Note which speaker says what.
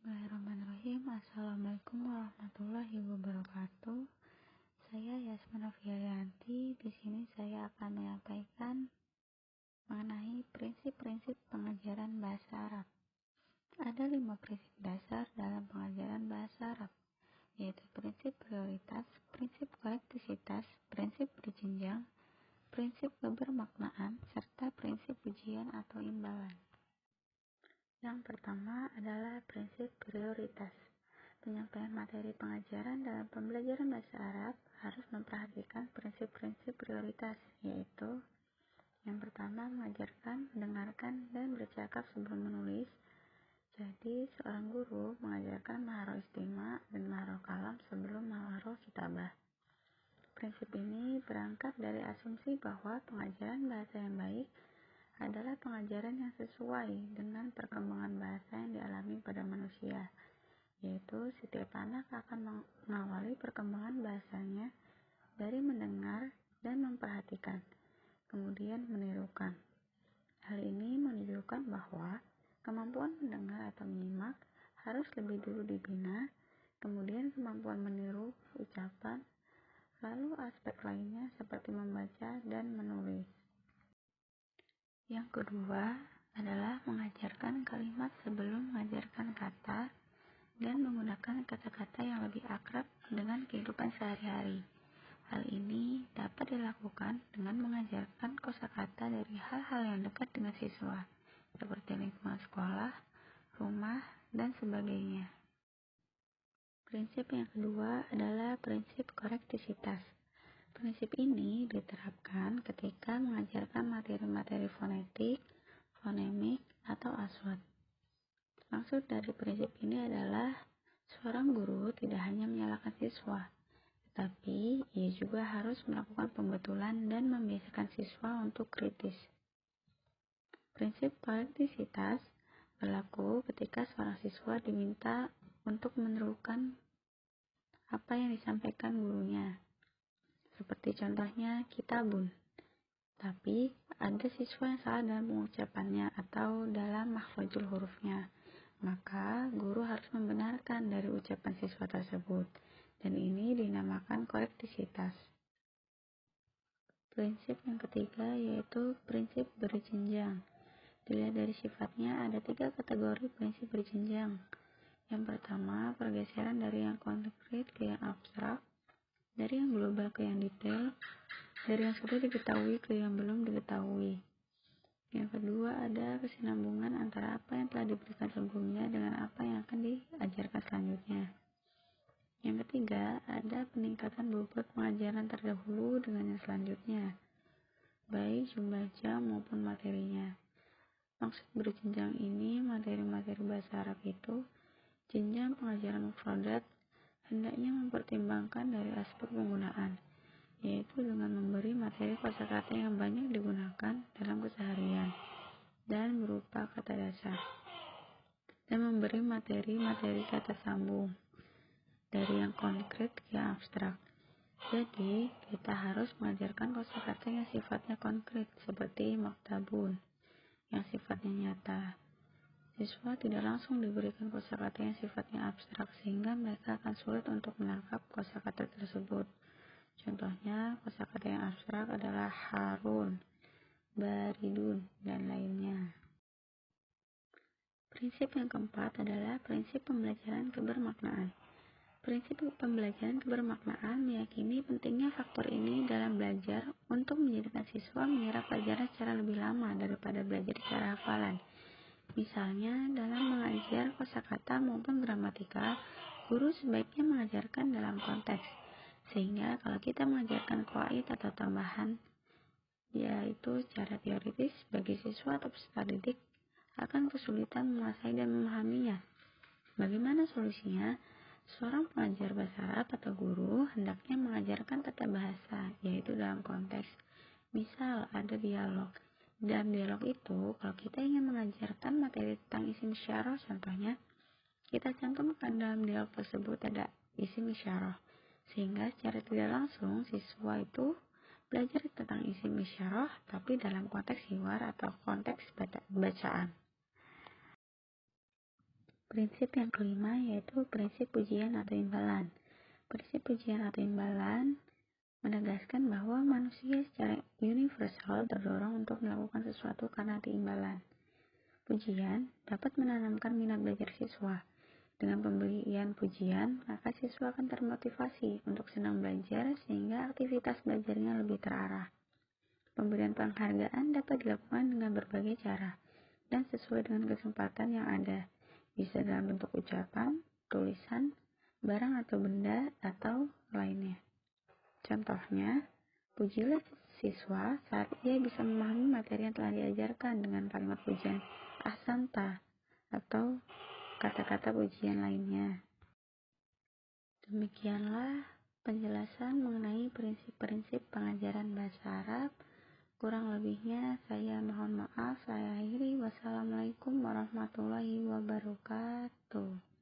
Speaker 1: Bismillahirrahmanirrahim. Assalamualaikum warahmatullahi wabarakatuh. Saya Yasmina Fiarianti. Di sini saya akan menyampaikan mengenai prinsip-prinsip pengajaran bahasa Arab. Ada 5 prinsip dasar dalam pengajaran bahasa Arab, yaitu prinsip prioritas, prinsip konektisitas, prinsip berjenjang, prinsip kebermaknaan, serta prinsip ujian atau imbalan. Yang pertama adalah prinsip prioritas. Penyampaian materi pengajaran dalam pembelajaran bahasa Arab harus memperhatikan prinsip-prinsip prioritas, yaitu yang pertama mengajarkan, mendengarkan, dan bercakap sebelum menulis. Jadi, seorang guru mengajarkan maharo istima dan maharo kalam sebelum maharo kitabah. Prinsip ini berangkat dari asumsi bahwa pengajaran bahasa yang baik adalah pengajaran yang sesuai dengan perkembangan bahasa yang dialami pada manusia, yaitu setiap anak akan mengawali perkembangan bahasanya dari mendengar dan memperhatikan, kemudian menirukan. Hal ini menunjukkan bahwa kemampuan mendengar atau menyimak harus lebih dulu dibina, kemudian kemampuan meniru ucapan, lalu aspek lainnya seperti membaca dan menulis. Yang kedua adalah mengajarkan kalimat sebelum mengajarkan kata dan menggunakan kata-kata yang lebih akrab dengan kehidupan sehari-hari. Hal ini dapat dilakukan dengan mengajarkan kosakata dari hal-hal yang dekat dengan siswa, seperti lingkungan sekolah, rumah, dan sebagainya. Prinsip yang kedua adalah prinsip korektisitas. Prinsip ini diterapkan ketika mengajarkan materi-materi fonetik, fonemik, atau aswad. Maksud dari prinsip ini adalah seorang guru tidak hanya menyalahkan siswa, tetapi ia juga harus melakukan pembetulan dan membiasakan siswa untuk kritis. Prinsip korektisitas berlaku ketika seorang siswa diminta untuk menirukan apa yang disampaikan gurunya. Seperti contohnya kitabun. Tapi ada siswa yang salah dalam pengucapannya atau dalam mahfuzul hurufnya. Maka guru harus membenarkan dari ucapan siswa tersebut. Dan ini dinamakan korektisitas. Prinsip yang ketiga yaitu prinsip berjenjang. Dilihat dari sifatnya ada 3 kategori prinsip berjenjang. Yang pertama, pergeseran dari yang konkret ke yang abstrak, dari yang global ke yang detail, dari yang sudah diketahui ke yang belum diketahui. Yang kedua, ada kesinambungan antara apa yang telah diberikan sebelumnya dengan apa yang akan diajarkan selanjutnya. Yang ketiga, ada peningkatan bobot pengajaran terdahulu dengan yang selanjutnya, baik jumlah jam maupun materinya. Maksud berjenjang ini, materi-materi bahasa Arab itu, jenjang pengajaran mufradat hendaknya mempertimbangkan dari aspek penggunaan, yaitu dengan memberi materi kosakata yang banyak digunakan dalam keseharian dan berupa kata dasar, dan memberi materi-materi kata sambung dari yang konkret ke yang abstrak. Jadi, kita harus mengajarkan kosakata yang sifatnya konkret seperti maktabun yang sifatnya nyata. Siswa tidak langsung diberikan kosakata yang sifatnya abstrak sehingga mereka akan sulit untuk menangkap kosakata tersebut. Contohnya, kosakata yang abstrak adalah harun, baridun, dan lainnya. Prinsip yang keempat adalah prinsip pembelajaran kebermaknaan. Prinsip pembelajaran kebermaknaan meyakini pentingnya faktor ini dalam belajar untuk menjadikan siswa menyerap pelajaran secara lebih lama daripada belajar secara hafalan. Misalnya, dalam mengajar kosakata maupun gramatika, guru sebaiknya mengajarkan dalam konteks. Sehingga kalau kita mengajarkan qawaid atau tambahan, yaitu secara teoritis bagi siswa atau peserta didik, akan kesulitan menguasai dan memahaminya. Bagaimana solusinya? Seorang pengajar bahasa Arab atau guru hendaknya mengajarkan tata bahasa, yaitu dalam konteks. Misal, ada dialog. Dalam dialog itu, kalau kita ingin mengajarkan materi tentang isim isyarah contohnya, kita cantumkan dalam dialog tersebut ada isim isyarah. Sehingga secara tidak langsung siswa itu belajar tentang isim isyarah tapi dalam konteks hiwar atau konteks bacaan. Prinsip yang kelima yaitu prinsip pujian atau imbalan. Prinsip pujian atau imbalan menegaskan bahwa manusia secara universal terdorong untuk melakukan sesuatu karena imbalan. Pujian dapat menanamkan minat belajar siswa. Dengan pemberian pujian, maka siswa akan termotivasi untuk senang belajar sehingga aktivitas belajarnya lebih terarah. Pemberian penghargaan dapat dilakukan dengan berbagai cara dan sesuai dengan kesempatan yang ada. Bisa dalam bentuk ucapan, tulisan, barang atau benda, atau lainnya. Contohnya, pujilah siswa saat ia bisa memahami materi yang telah diajarkan dengan kalimat pujian asanta atau kata-kata pujian lainnya. Demikianlah penjelasan mengenai prinsip-prinsip pengajaran bahasa Arab. Kurang lebihnya saya mohon maaf. Saya akhiri. Wassalamualaikum warahmatullahi wabarakatuh.